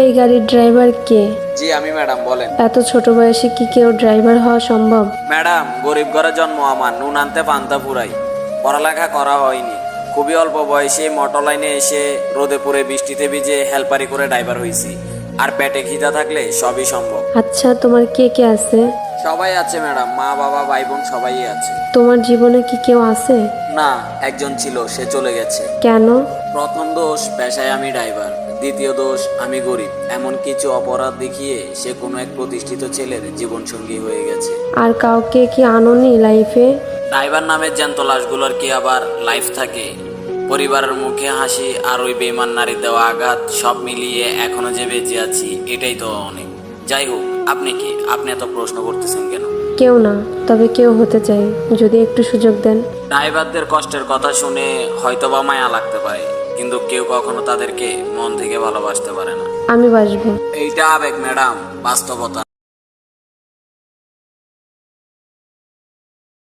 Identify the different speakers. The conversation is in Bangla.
Speaker 1: এই গাড়ির ড্রাইভার কে?
Speaker 2: জি আমি ম্যাডাম, বলেন।
Speaker 1: এত ছোট বয়সে কি কেউ ড্রাইভার হওয়া সম্ভব?
Speaker 2: ম্যাডাম, গরিব ঘরে জন্ম আমার, নুন আনতে পান্তা পুরাই। পড়ালেখা করা হয়নি, খুবই অল্প বয়সে মোটর লাইনে এসে রোদে পুড়ে বৃষ্টিতে ভিজে হেলপারি করে ড্রাইভার হয়েছি। আর পেটে খিদা থাকলে সবই সম্ভব।
Speaker 1: আচ্ছা, তোমার কে কে আছে?
Speaker 2: সবাই আছে ম্যাডাম, মা বাবা ভাই বোন সবাই আছে।
Speaker 1: তোমার জীবনে কি কেউ আছে?
Speaker 2: না, একজন ছিল, সে চলে গেছে।
Speaker 1: কেন?
Speaker 2: প্রথম দোষ, পেশায় আমি ড্রাইভার। দ্বিতীয় দোষ, আমি গরিব। এমন কিছু অপরাধ দেখিয়ে সে কোনো এক প্রতিষ্ঠিত ছেলের জীবনসঙ্গী হয়ে গেছে।
Speaker 1: আর কাউকে কি আনোনি লাইফে?
Speaker 2: ড্রাইভার নামের জ্যান্ত লাশগুলোর কি আবার লাইফ থাকে? পরিবারের মুখে হাসি আর ওই বেমান নারী দেওয়া আঘাত, সব মিলিয়ে এখনো যে বেঁচে আছি, এটাই তো অনেক। যাই হোক, আপনি কি? আপনি এত প্রশ্ন করতেছেন কেন?
Speaker 1: কেউ না, তবে কেউ হতে চাই, যদি একটু সুযোগ দেন।
Speaker 2: ড্রাইভারদের কষ্টের কথা শুনে হয়তোবা মায়া লাগতে পারে, কিন্তু কেউ কখনো তাদেরকে মন থেকে ভালোবাসতে পারে না।
Speaker 1: আমি বাসবো।
Speaker 2: এইটা আবেগ ম্যাডাম, বাস্তবতা।